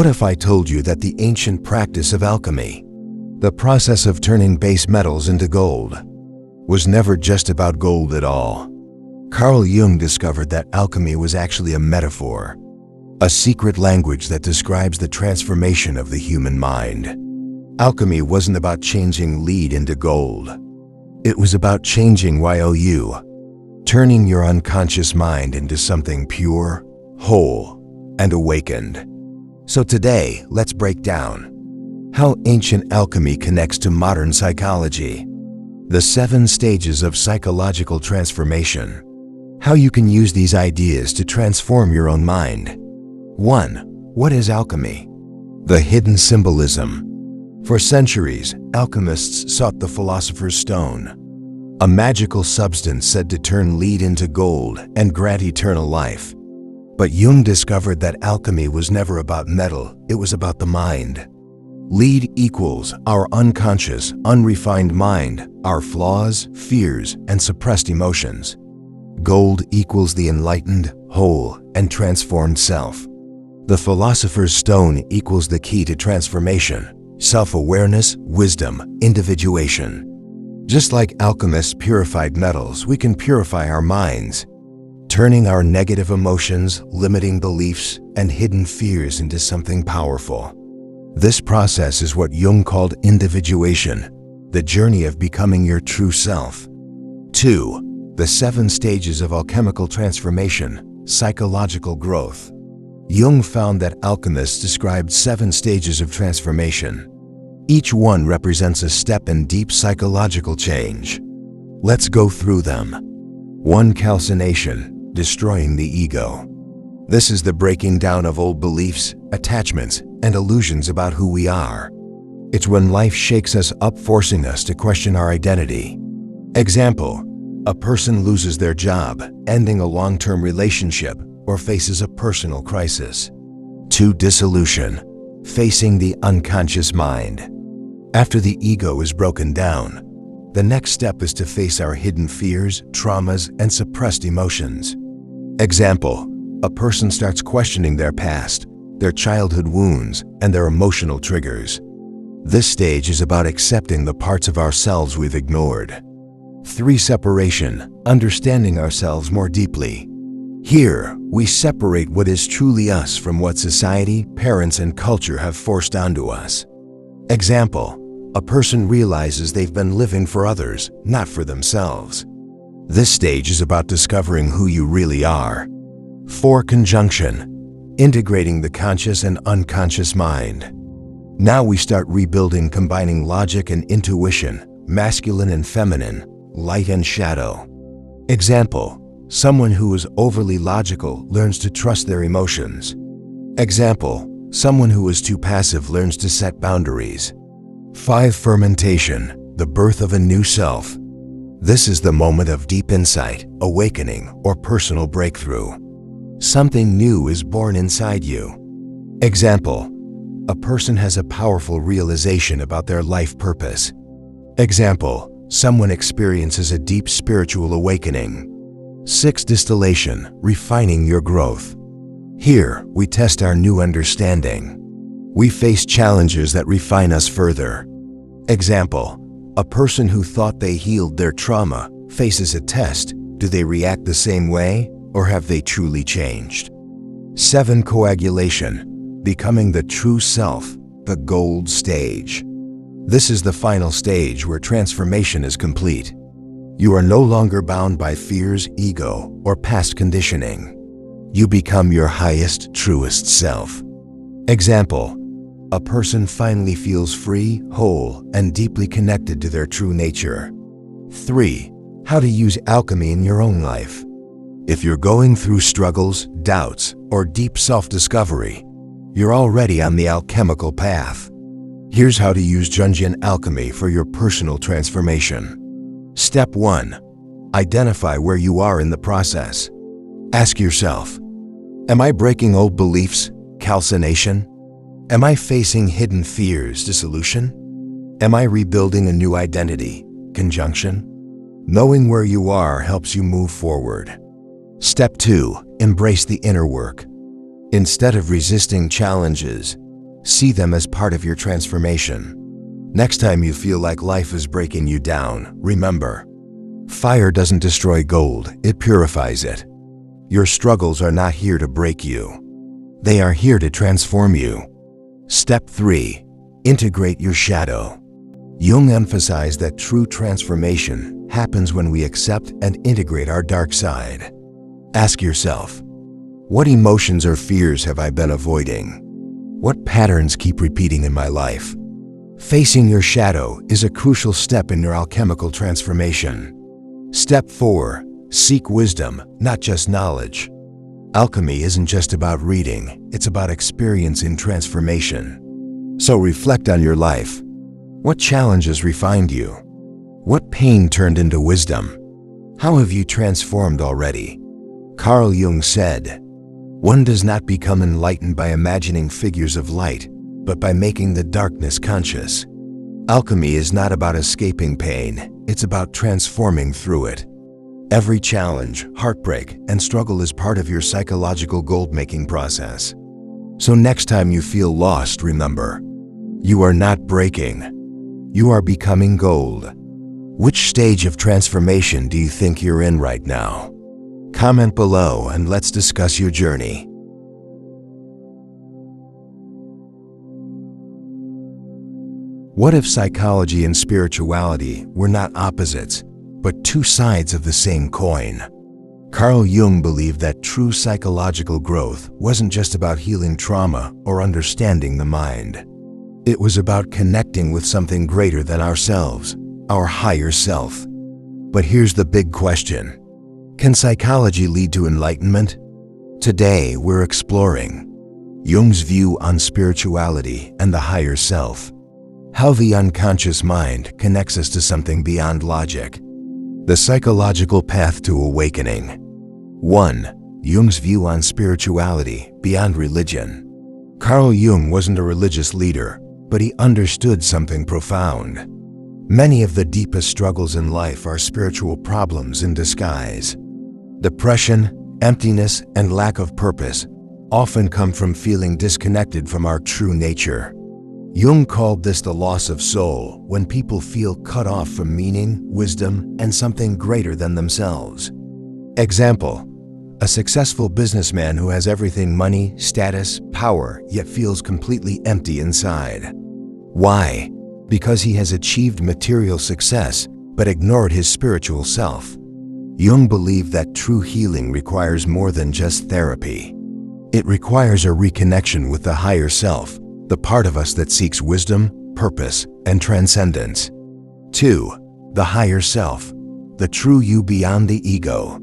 What if I told you that the ancient practice of alchemy, the process of turning base metals into gold, was never just about gold at all? Carl Jung discovered that alchemy was actually a metaphor, a secret language that describes the transformation of the human mind. Alchemy wasn't about changing lead into gold. It was about changing you, turning your unconscious mind into something pure, whole, and awakened. So today, let's break down how ancient alchemy connects to modern psychology, the 7 stages of psychological transformation, how you can use these ideas to transform your own mind. 1. What is alchemy? The hidden symbolism. For centuries, alchemists sought the philosopher's stone, a magical substance said to turn lead into gold and grant eternal life. But Jung discovered that alchemy was never about metal, it was about the mind. Lead equals our unconscious, unrefined mind, our flaws, fears, and suppressed emotions. Gold equals the enlightened, whole, and transformed self. The philosopher's stone equals the key to transformation, self-awareness, wisdom, individuation. Just like alchemists purified metals, we can purify our minds, turning our negative emotions, limiting beliefs, and hidden fears into something powerful. This process is what Jung called individuation, the journey of becoming your true self. 2. The 7 stages of alchemical transformation, psychological growth. Jung found that alchemists described 7 stages of transformation. Each one represents a step in deep psychological change. Let's go through them. 1. Calcination. Destroying the ego. This is the breaking down of old beliefs, attachments, and illusions about who we are. It's when life shakes us up, forcing us to question our identity. Example: a person loses their job, ending a long-term relationship, or faces a personal crisis. 2. Dissolution. Facing the unconscious mind. After the ego is broken down, the next step is to face our hidden fears, traumas, and suppressed emotions. Example: a person starts questioning their past, their childhood wounds, and their emotional triggers. This stage is about accepting the parts of ourselves we've ignored. 3. Separation. Understanding ourselves more deeply. Here, we separate what is truly us from what society, parents, and culture have forced onto us. Example: a person realizes they've been living for others, not for themselves. This stage is about discovering who you really are. 4. Conjunction. Integrating the conscious and unconscious mind. Now we start rebuilding, combining logic and intuition, masculine and feminine, light and shadow. Example: someone who is overly logical learns to trust their emotions. Example: someone who is too passive learns to set boundaries. 5. Fermentation. The birth of a new self. This is the moment of deep insight, awakening, or personal breakthrough. Something new is born inside you. Example: a person has a powerful realization about their life purpose. Example: someone experiences a deep spiritual awakening. 6. Distillation. Refining your growth. Here, we test our new understanding. We face challenges that refine us further. Example: a person who thought they healed their trauma faces a test. Do they react the same way, or have they truly changed? 7. Coagulation. Becoming the true self, the gold stage. This is the final stage where transformation is complete. You are no longer bound by fears, ego, or past conditioning. You become your highest, truest self. Example: a person finally feels free, whole, and deeply connected to their true nature. 3. How to use alchemy in your own life. If you're going through struggles, doubts, or deep self-discovery, you're already on the alchemical path. Here's how to use Jungian alchemy for your personal transformation. Step 1. Identify where you are in the process. Ask yourself, am I breaking old beliefs, calcination? Am I facing hidden fears, dissolution? Am I rebuilding a new identity, conjunction? Knowing where you are helps you move forward. Step 2. Embrace the inner work. Instead of resisting challenges, See them as part of your transformation. Next time you feel like life is breaking you down, remember, fire doesn't destroy gold, it purifies it. Your struggles are not here to break you. They are here to transform you. Step 3. Integrate your shadow. Jung emphasized that true transformation happens when we accept and integrate our dark side. Ask yourself, what emotions or fears have I been avoiding? What patterns keep repeating in my life? Facing your shadow is a crucial step in your alchemical transformation. Step 4. Seek wisdom, not just knowledge. Alchemy isn't just about reading, it's about experience in transformation. So reflect on your life. What challenges refined you? What pain turned into wisdom? How have you transformed already? Carl Jung said, "One does not become enlightened by imagining figures of light, but by making the darkness conscious." Alchemy is not about escaping pain, it's about transforming through it. Every challenge, heartbreak, and struggle is part of your psychological gold-making process. So next time you feel lost, remember, you are not breaking. You are becoming gold. Which stage of transformation do you think you're in right now? Comment below and let's discuss your journey. What if psychology and spirituality were not opposites, but two sides of the same coin? Carl Jung believed that true psychological growth wasn't just about healing trauma or understanding the mind. It was about connecting with something greater than ourselves, our higher self. But here's the big question. Can psychology lead to enlightenment? Today, we're exploring Jung's view on spirituality and the higher self. How the unconscious mind connects us to something beyond logic. The psychological path to awakening. 1. Jung's view on spirituality beyond religion. Carl Jung wasn't a religious leader, but he understood something profound. Many of the deepest struggles in life are spiritual problems in disguise. Depression, emptiness, and lack of purpose often come from feeling disconnected from our true nature. Jung called this the loss of soul, when people feel cut off from meaning, wisdom, and something greater than themselves. Example: a successful businessman who has everything: money, status, power, yet feels completely empty inside. Why? Because he has achieved material success, but ignored his spiritual self. Jung believed that true healing requires more than just therapy. It requires a reconnection with the higher self, the part of us that seeks wisdom, purpose, and transcendence. 2. The higher self, the true you beyond the ego.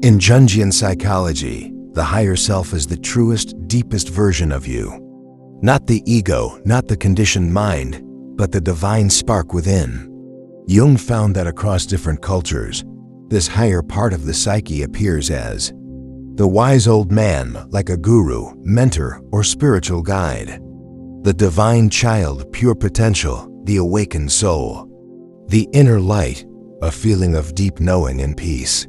In Jungian psychology, the higher self is the truest, deepest version of you. Not the ego, not the conditioned mind, but the divine spark within. Jung found that across different cultures, this higher part of the psyche appears as the wise old man, like a guru, mentor, or spiritual guide. The divine child, pure potential, the awakened soul. The inner light, a feeling of deep knowing and peace.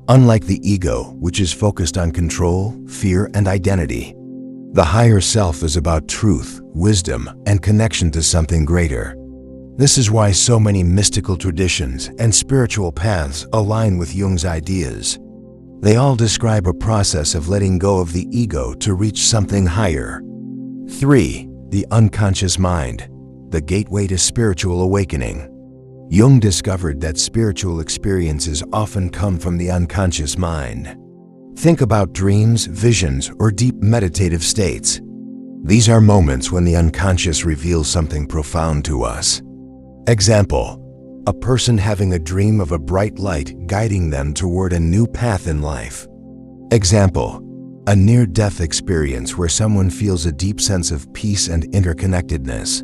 Unlike the ego, which is focused on control, fear, and identity, the higher self is about truth, wisdom, and connection to something greater. This is why so many mystical traditions and spiritual paths align with Jung's ideas. They all describe a process of letting go of the ego to reach something higher. 3. The unconscious mind, the gateway to spiritual awakening. Jung discovered that spiritual experiences often come from the unconscious mind. Think about dreams, visions, or deep meditative states. These are moments when the unconscious reveals something profound to us. Example: a person having a dream of a bright light guiding them toward a new path in life. Example: a near-death experience where someone feels a deep sense of peace and interconnectedness.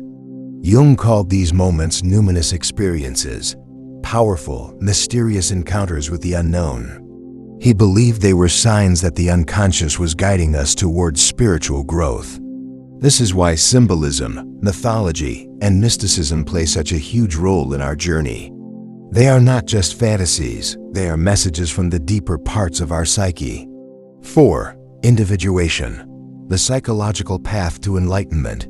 Jung called these moments numinous experiences, powerful, mysterious encounters with the unknown. He believed they were signs that the unconscious was guiding us towards spiritual growth. This is why symbolism, mythology, and mysticism play such a huge role in our journey. They are not just fantasies, they are messages from the deeper parts of our psyche. 4. Individuation, the psychological path to enlightenment.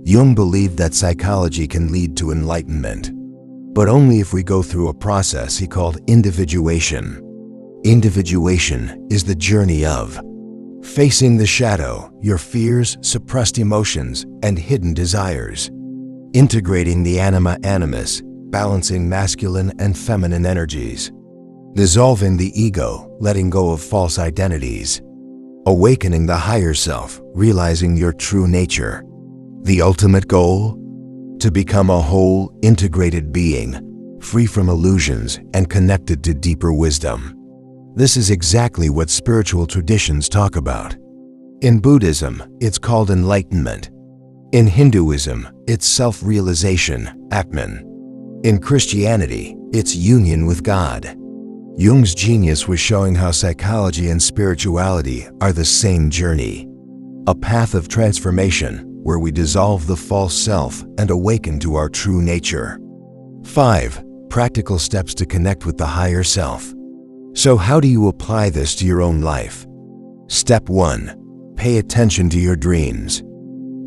Jung believed that psychology can lead to enlightenment, but only if we go through a process he called individuation. Individuation is the journey of facing the shadow, your fears, suppressed emotions, and hidden desires, integrating the anima animus, balancing masculine and feminine energies, dissolving the ego, letting go of false identities, awakening the higher self, realizing your true nature. The ultimate goal? To become a whole, integrated being, free from illusions and connected to deeper wisdom. This is exactly what spiritual traditions talk about. In Buddhism, it's called enlightenment. In Hinduism, it's self-realization, Atman. In Christianity, it's union with God. Jung's genius was showing how psychology and spirituality are the same journey, a path of transformation where we dissolve the false self and awaken to our true nature. 5. Practical steps to connect with the higher self. So how do you apply this to your own life? Step 1. Pay attention to your dreams.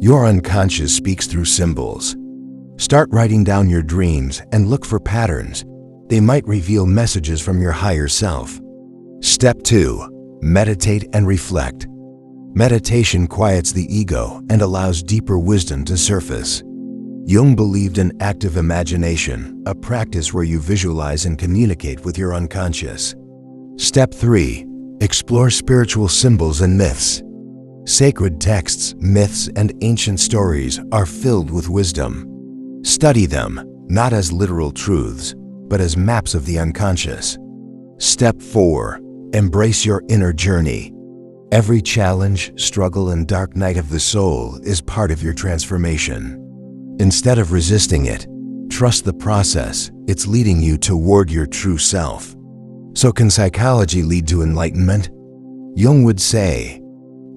Your unconscious speaks through symbols. Start writing down your dreams and look for patterns. They might reveal messages from your higher self. Step 2. Meditate and reflect. Meditation quiets the ego and allows deeper wisdom to surface. Jung believed in active imagination, a practice where you visualize and communicate with your unconscious. Step 3. Explore spiritual symbols and myths. Sacred texts, myths, and ancient stories are filled with wisdom. Study them, not as literal truths, but as maps of the unconscious. Step 4. Embrace your inner journey. Every challenge, struggle, and dark night of the soul is part of your transformation. Instead of resisting it, trust the process. It's leading you toward your true self. So can psychology lead to enlightenment? Jung would say,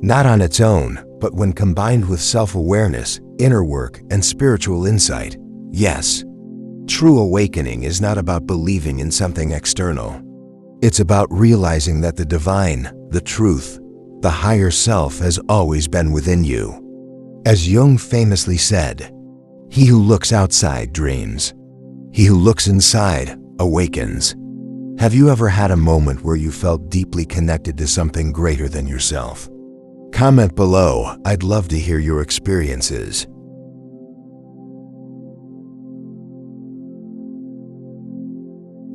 not on its own, but when combined with self-awareness, inner work, and spiritual insight, yes. True awakening is not about believing in something external. It's about realizing that the divine, the truth, the higher self has always been within you. As Jung famously said, he who looks outside dreams. He who looks inside awakens. Have you ever had a moment where you felt deeply connected to something greater than yourself? Comment below. I'd love to hear your experiences.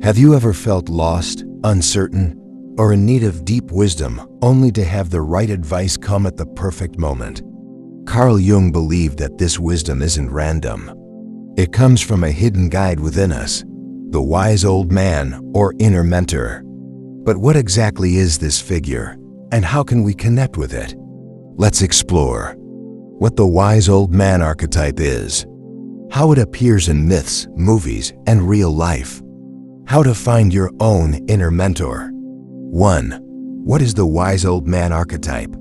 Have you ever felt lost, uncertain, or in need of deep wisdom, only to have the right advice come at the perfect moment? Carl Jung believed that this wisdom isn't random. It comes from a hidden guide within us, the wise old man or inner mentor. But what exactly is this figure, and how can we connect with it? Let's explore what the wise old man archetype is, how it appears in myths, movies, and real life, how to find your own inner mentor. 1. What is the wise old man archetype?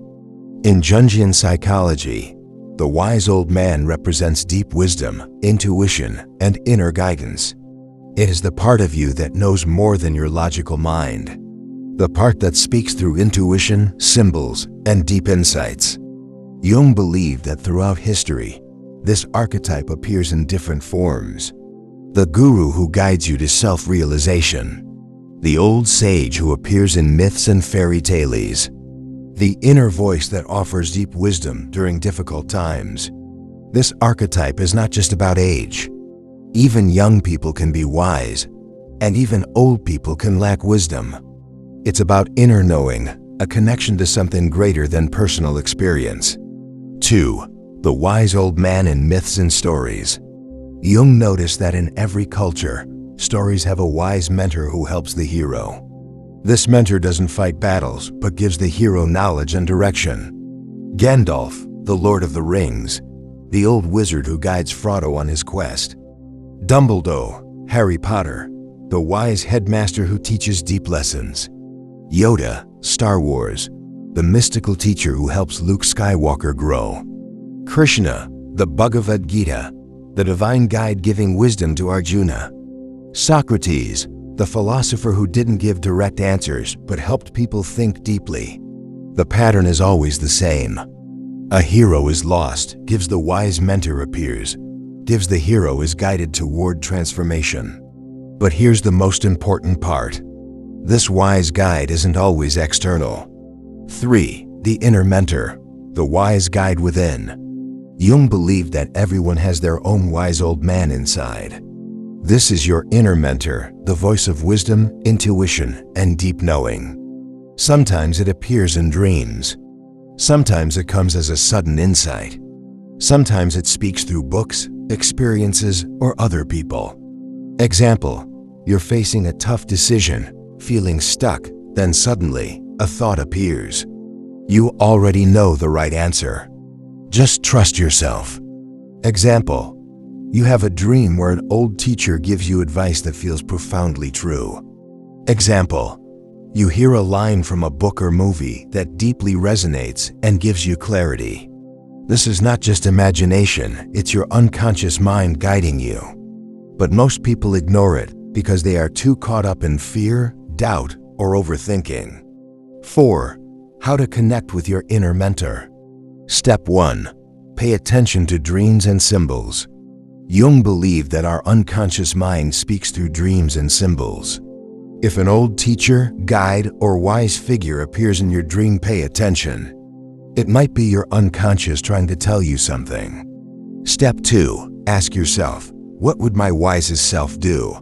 In Jungian psychology, the wise old man represents deep wisdom, intuition, and inner guidance. It is the part of you that knows more than your logical mind, the part that speaks through intuition, symbols, and deep insights. Jung believed that throughout history, this archetype appears in different forms. The guru who guides you to self-realization, the old sage who appears in myths and fairy tales, the inner voice that offers deep wisdom during difficult times. This archetype is not just about age. Even young people can be wise, and even old people can lack wisdom. It's about inner knowing, a connection to something greater than personal experience. 2. The wise old man in myths and stories. Jung noticed that in every culture, stories have a wise mentor who helps the hero. This mentor doesn't fight battles, but gives the hero knowledge and direction. Gandalf, the Lord of the Rings, the old wizard who guides Frodo on his quest. Dumbledore, Harry Potter, the wise headmaster who teaches deep lessons. Yoda, Star Wars, the mystical teacher who helps Luke Skywalker grow. Krishna, the Bhagavad Gita, the divine guide giving wisdom to Arjuna. Socrates, the philosopher who didn't give direct answers but helped people think deeply. The pattern is always the same. A hero is lost, gives the wise mentor appears, gives the hero is guided toward transformation. But here's the most important part. This wise guide isn't always external. 3. The inner mentor, the wise guide within. Jung believed that everyone has their own wise old man inside. This is your inner mentor, the voice of wisdom, intuition, and deep knowing. Sometimes it appears in dreams. Sometimes it comes as a sudden insight. Sometimes it speaks through books, experiences, or other people. Example, you're facing a tough decision, feeling stuck, then suddenly, a thought appears. You already know the right answer. Just trust yourself. Example, you have a dream where an old teacher gives you advice that feels profoundly true. Example, you hear a line from a book or movie that deeply resonates and gives you clarity. This is not just imagination, it's your unconscious mind guiding you. But most people ignore it because they are too caught up in fear, doubt, or overthinking. 4. How to connect with your inner mentor. Step 1. Pay attention to dreams and symbols. Jung believed that our unconscious mind speaks through dreams and symbols. If an old teacher, guide, or wise figure appears in your dream, pay attention. It might be your unconscious trying to tell you something. Step 2. Ask yourself, what would my wisest self do?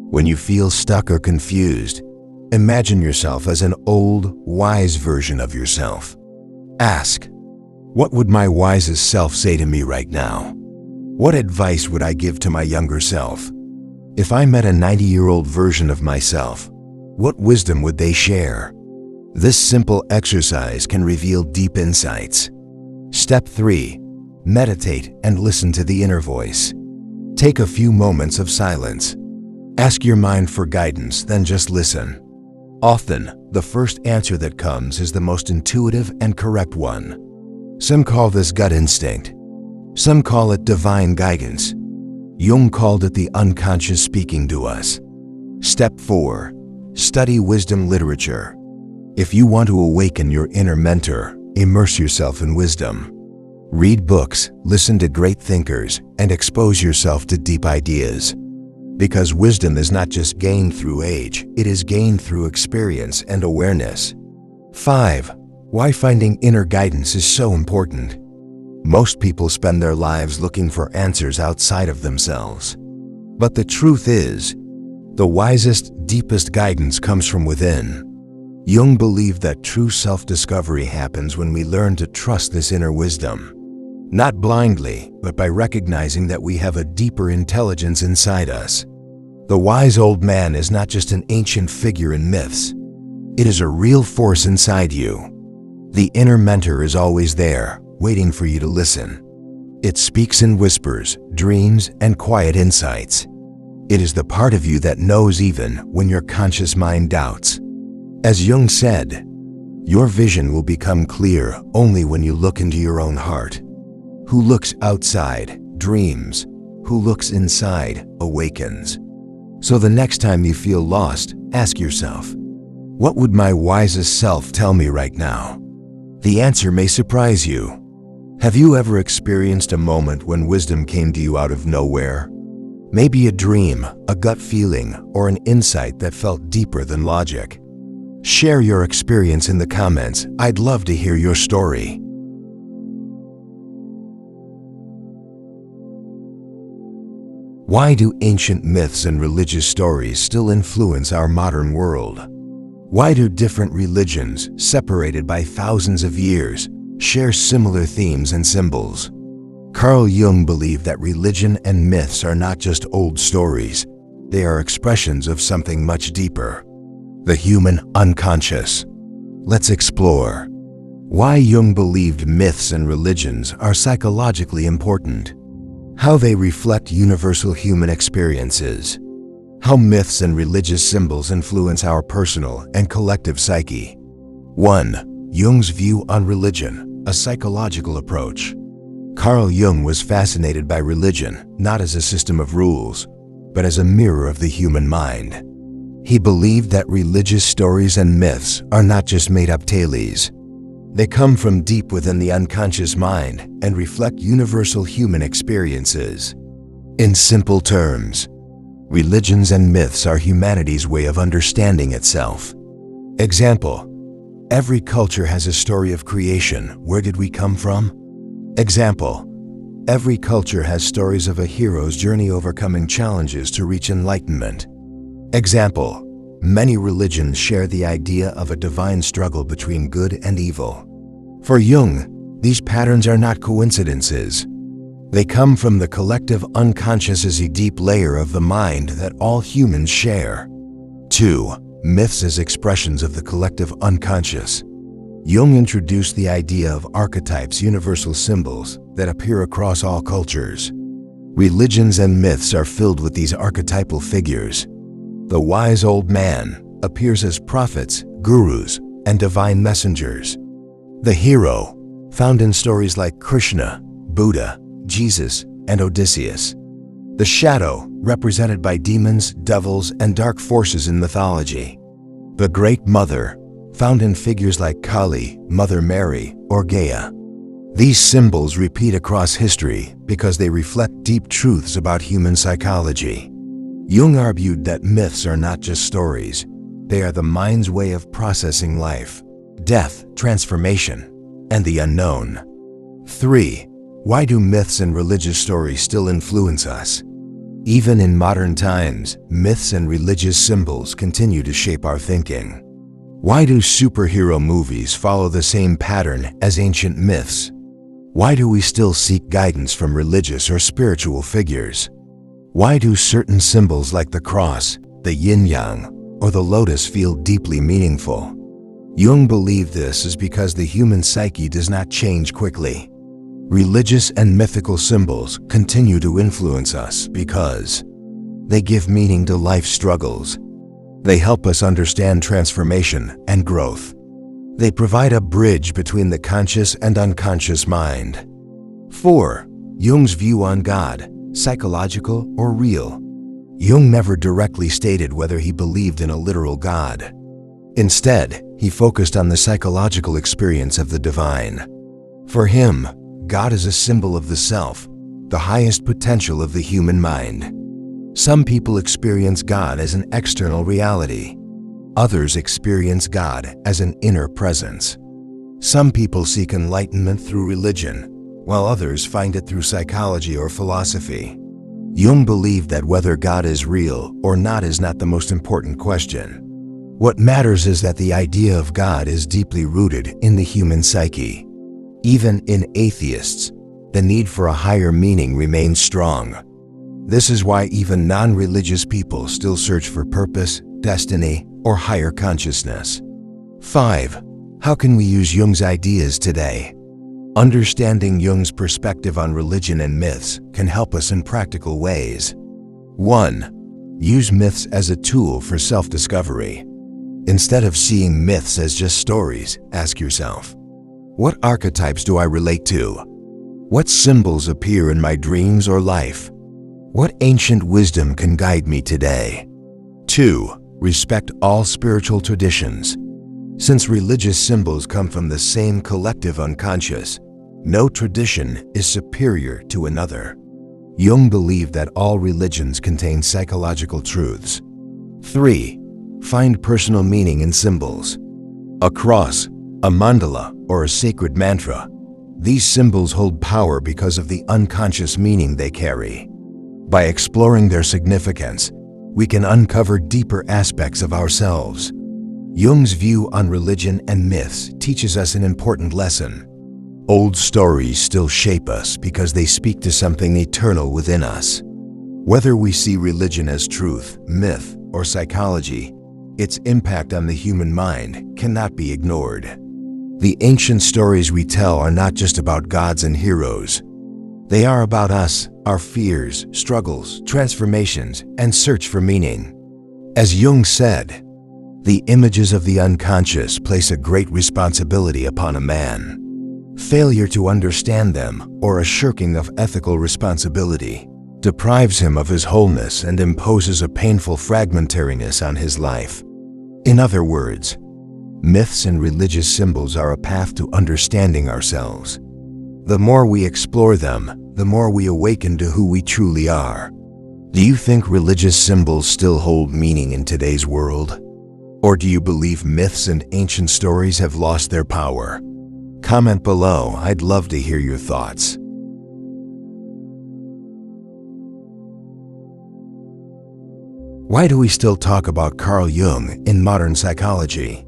When you feel stuck or confused, imagine yourself as an old, wise version of yourself. Ask, what would my wisest self say to me right now? What advice would I give to my younger self? If I met a 90-year-old version of myself, what wisdom would they share? This simple exercise can reveal deep insights. Step 3. Meditate and listen to the inner voice. Take a few moments of silence. Ask your mind for guidance, then just listen. Often, the first answer that comes is the most intuitive and correct one. Some call this gut instinct. Some call it divine guidance. Jung called it the unconscious speaking to us. Step 4. Study wisdom literature. If you want to awaken your inner mentor, immerse yourself in wisdom. Read books, listen to great thinkers, and expose yourself to deep ideas. Because wisdom is not just gained through age, it is gained through experience and awareness. 5. Why finding inner guidance is so important. Most people spend their lives looking for answers outside of themselves. But the truth is, the wisest, deepest guidance comes from within. Jung believed that true self-discovery happens when we learn to trust this inner wisdom. Not blindly, but by recognizing that we have a deeper intelligence inside us. The wise old man is not just an ancient figure in myths. It is a real force inside you. The inner mentor is always there, waiting for you to listen. It speaks in whispers, dreams, and quiet insights. It is the part of you that knows even when your conscious mind doubts. As Jung said, your vision will become clear only when you look into your own heart. Who looks outside, dreams. Who looks inside, awakens. So the next time you feel lost, ask yourself, what would my wisest self tell me right now? The answer may surprise you. Have you ever experienced a moment when wisdom came to you out of nowhere? Maybe a dream, a gut feeling, or an insight that felt deeper than logic. Share your experience in the comments. I'd love to hear your story. Why do ancient myths and religious stories still influence our modern world? Why do different religions, separated by thousands of years, share similar themes and symbols? Carl Jung believed that religion and myths are not just old stories, they are expressions of something much deeper. The human unconscious. Let's explore why Jung believed myths and religions are psychologically important, how they reflect universal human experiences, how myths and religious symbols influence our personal and collective psyche. 1. Jung's view on religion. A psychological approach. Carl Jung was fascinated by religion, not as a system of rules, but as a mirror of the human mind. He believed that religious stories and myths are not just made-up tales. They come from deep within the unconscious mind and reflect universal human experiences. In simple terms, religions and myths are humanity's way of understanding itself. Example: every culture has a story of creation. Where did we come from? Example: every culture has stories of a hero's journey overcoming challenges to reach enlightenment. Example: many religions share the idea of a divine struggle between good and evil. For Jung, these patterns are not coincidences. They come from the collective unconscious as a deep layer of the mind that all humans share. 2. Myths as expressions of the collective unconscious. Jung introduced the idea of archetypes, universal symbols that appear across all cultures. Religions and myths are filled with these archetypal figures. The wise old man appears as prophets, gurus, and divine messengers. The hero, found in stories like Krishna, Buddha, Jesus, and Odysseus. The shadow, represented by demons, devils, and dark forces in mythology. The Great Mother, found in figures like Kali, Mother Mary, or Gaia. These symbols repeat across history because they reflect deep truths about human psychology. Jung argued that myths are not just stories. They are the mind's way of processing life, death, transformation, and the unknown. 3. Why do myths and religious stories still influence us? Even in modern times, myths and religious symbols continue to shape our thinking. Why do superhero movies follow the same pattern as ancient myths? Why do we still seek guidance from religious or spiritual figures? Why do certain symbols like the cross, the yin-yang, or the lotus feel deeply meaningful? Jung believed this is because the human psyche does not change quickly. Religious and mythical symbols continue to influence us because they give meaning to life's struggles. They help us understand transformation and growth. They provide a bridge between the conscious and unconscious mind. 4. Jung's view on God, psychological or real. Jung never directly stated whether he believed in a literal God. Instead, he focused on the psychological experience of the divine. For him, God is a symbol of the self, the highest potential of the human mind. Some people experience God as an external reality. Others experience God as an inner presence. Some people seek enlightenment through religion, while others find it through psychology or philosophy. Jung believed that whether God is real or not is not the most important question. What matters is that the idea of God is deeply rooted in the human psyche. Even in atheists, the need for a higher meaning remains strong. This is why even non-religious people still search for purpose, destiny, or higher consciousness. 5. How can we use Jung's ideas today? Understanding Jung's perspective on religion and myths can help us in practical ways. 1. Use myths as a tool for self-discovery. Instead of seeing myths as just stories, ask yourself, what archetypes do I relate to? What symbols appear in my dreams or life? What ancient wisdom can guide me today? 2. Respect all spiritual traditions. Since religious symbols come from the same collective unconscious, no tradition is superior to another. Jung believed that all religions contain psychological truths. 3. Find personal meaning in symbols. A cross, a mandala, or a sacred mantra. These symbols hold power because of the unconscious meaning they carry. By exploring their significance, we can uncover deeper aspects of ourselves. Jung's view on religion and myths teaches us an important lesson. Old stories still shape us because they speak to something eternal within us. Whether we see religion as truth, myth, or psychology, its impact on the human mind cannot be ignored. The ancient stories we tell are not just about gods and heroes. They are about us, our fears, struggles, transformations, and search for meaning. As Jung said, the images of the unconscious place a great responsibility upon a man. Failure to understand them, or a shirking of ethical responsibility, deprives him of his wholeness and imposes a painful fragmentariness on his life. In other words, Myths and religious symbols are a path to understanding ourselves. The more we explore them, the more we awaken to who we truly are. Do you think religious symbols still hold meaning in today's world? Or do you believe myths and ancient stories have lost their power? Comment below, I'd love to hear your thoughts. Why do we still talk about Carl Jung in modern psychology?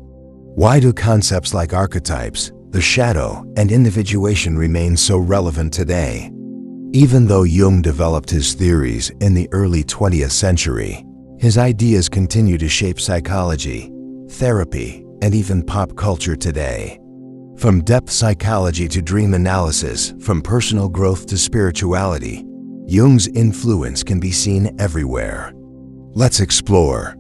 Why do concepts like archetypes, the shadow, and individuation remain so relevant today? Even though Jung developed his theories in the early 20th century, his ideas continue to shape psychology, therapy, and even pop culture today. From depth psychology to dream analysis, from personal growth to spirituality, Jung's influence can be seen everywhere. Let's explore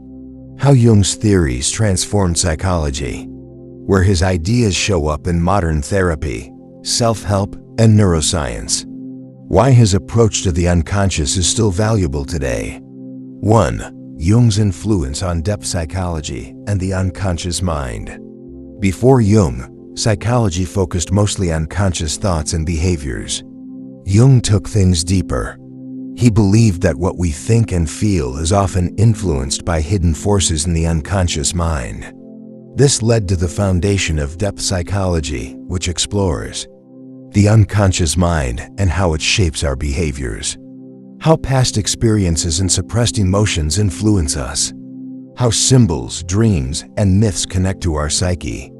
how Jung's theories transformed psychology, where his ideas show up in modern therapy, self-help, and neuroscience. Why his approach to the unconscious is still valuable today. 1. Jung's influence on depth psychology and the unconscious mind. Before Jung, psychology focused mostly on conscious thoughts and behaviors. Jung took things deeper. He believed that what we think and feel is often influenced by hidden forces in the unconscious mind. This led to the foundation of depth psychology, which explores the unconscious mind and how it shapes our behaviors. How past experiences and suppressed emotions influence us. How symbols, dreams, and myths connect to our psyche.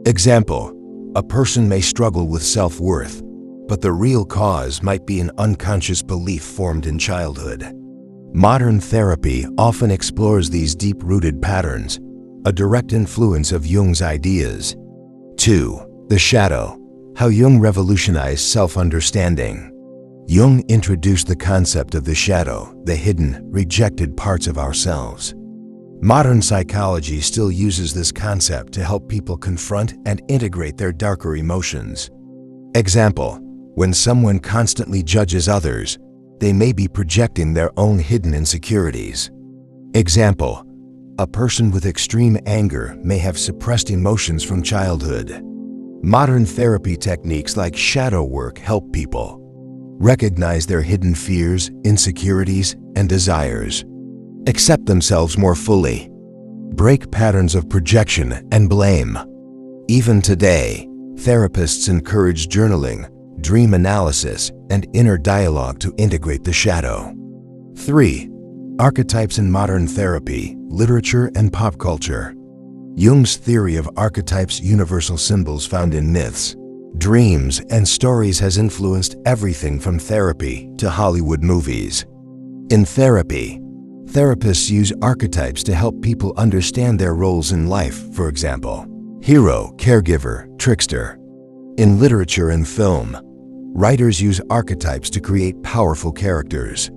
Example: a person may struggle with self-worth, but the real cause might be an unconscious belief formed in childhood. Modern therapy often explores these deep-rooted patterns, a direct influence of Jung's ideas. 2. The shadow: how Jung revolutionized self-understanding. Jung introduced the concept of the shadow, the hidden, rejected parts of ourselves. Modern psychology still uses this concept to help people confront and integrate their darker emotions. Example: when someone constantly judges others, they may be projecting their own hidden insecurities. Example: a person with extreme anger may have suppressed emotions from childhood. Modern therapy techniques like shadow work help people recognize their hidden fears, insecurities, and desires, accept themselves more fully, break patterns of projection and blame. Even today, therapists encourage journaling, dream analysis, and inner dialogue to integrate the shadow. 3. Archetypes in modern therapy, literature, and pop culture. Jung's theory of archetypes, universal symbols found in myths, dreams, and stories has influenced everything from therapy to Hollywood movies. In therapy, therapists use archetypes to help people understand their roles in life, for example, hero, caregiver, trickster. In literature and film, writers use archetypes to create powerful characters.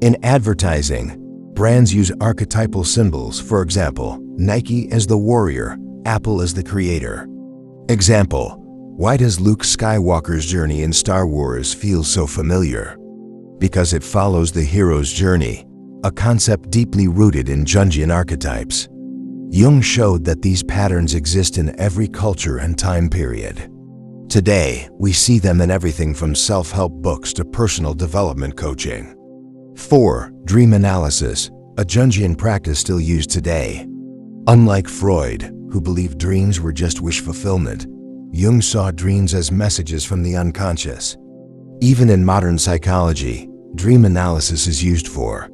In advertising, brands use archetypal symbols, for example, Nike as the warrior, Apple as the creator. Example: why does Luke Skywalker's journey in Star Wars feel so familiar? Because it follows the hero's journey, a concept deeply rooted in Jungian archetypes. Jung showed that these patterns exist in every culture and time period. Today, we see them in everything from self-help books to personal development coaching. 4. Dream analysis, a Jungian practice still used today. Unlike Freud, who believed dreams were just wish fulfillment, Jung saw dreams as messages from the unconscious. Even in modern psychology, dream analysis is used for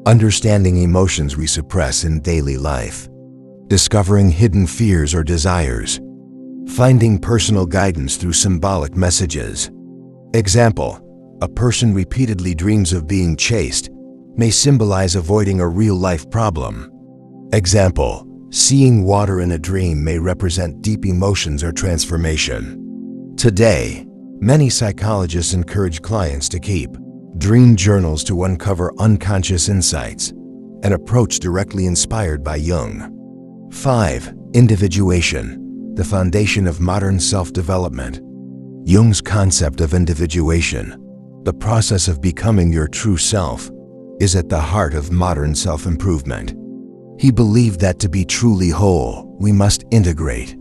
understanding emotions we suppress in daily life, discovering hidden fears or desires, finding personal guidance through symbolic messages. Example: a person repeatedly dreams of being chased may symbolize avoiding a real-life problem. Example: seeing water in a dream may represent deep emotions or transformation. Today, many psychologists encourage clients to keep dream journals to uncover unconscious insights, an approach directly inspired by Jung. 5. Individuation, the foundation of modern self-development. Jung's concept of individuation, the process of becoming your true self, is at the heart of modern self-improvement. He believed that to be truly whole, we must integrate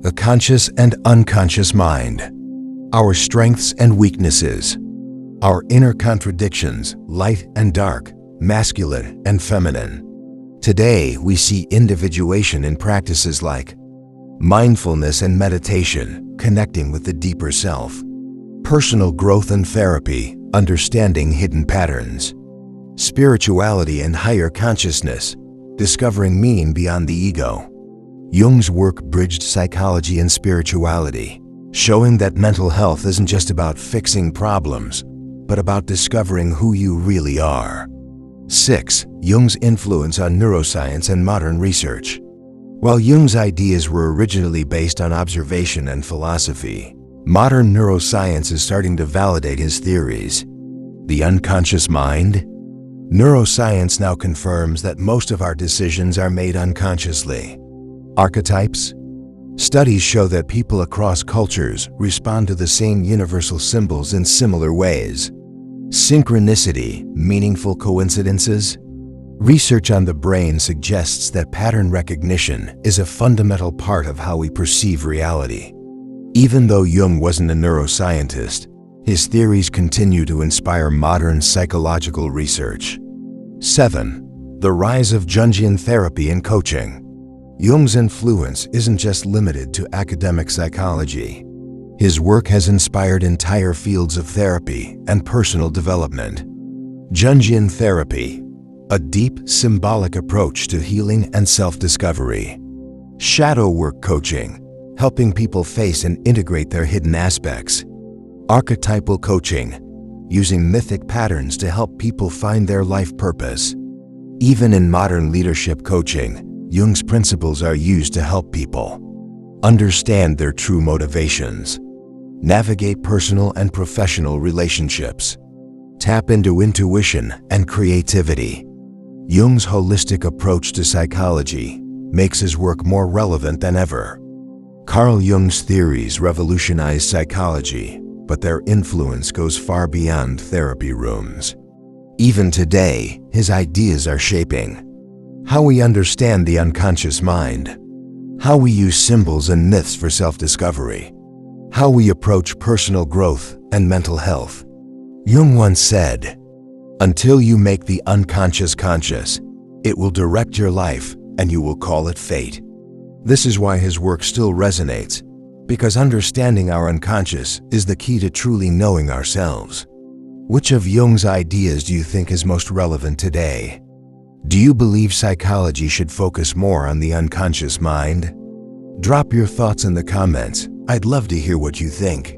the conscious and unconscious mind, our strengths and weaknesses, our inner contradictions, light and dark, masculine and feminine. Today, we see individuation in practices like mindfulness and meditation, connecting with the deeper self, personal growth and therapy, understanding hidden patterns, spirituality and higher consciousness, discovering meaning beyond the ego. Jung's work bridged psychology and spirituality, showing that mental health isn't just about fixing problems, but about discovering who you really are. 6. Jung's influence on neuroscience and modern research. While Jung's ideas were originally based on observation and philosophy, modern neuroscience is starting to validate his theories. The unconscious mind? Neuroscience now confirms that most of our decisions are made unconsciously. Archetypes? Studies show that people across cultures respond to the same universal symbols in similar ways. Synchronicity, meaningful coincidences? Research on the brain suggests that pattern recognition is a fundamental part of how we perceive reality. Even though Jung wasn't a neuroscientist, his theories continue to inspire modern psychological research. 7. The rise of Jungian therapy and coaching. Jung's influence isn't just limited to academic psychology. His work has inspired entire fields of therapy and personal development. Jungian therapy, a deep, symbolic approach to healing and self-discovery. Shadow work coaching, helping people face and integrate their hidden aspects. Archetypal coaching, using mythic patterns to help people find their life purpose. Even in modern leadership coaching, Jung's principles are used to help people understand their true motivations, navigate personal and professional relationships, tap into intuition and creativity. Jung's holistic approach to psychology makes his work more relevant than ever. Carl Jung's theories revolutionized psychology, but their influence goes far beyond therapy rooms. Even today, his ideas are shaping how we understand the unconscious mind, how we use symbols and myths for self-discovery, how we approach personal growth and mental health. Jung once said, "Until you make the unconscious conscious, it will direct your life and you will call it fate." This is why his work still resonates, because understanding our unconscious is the key to truly knowing ourselves. Which of Jung's ideas do you think is most relevant today? Do you believe psychology should focus more on the unconscious mind? Drop your thoughts in the comments. I'd love to hear what you think.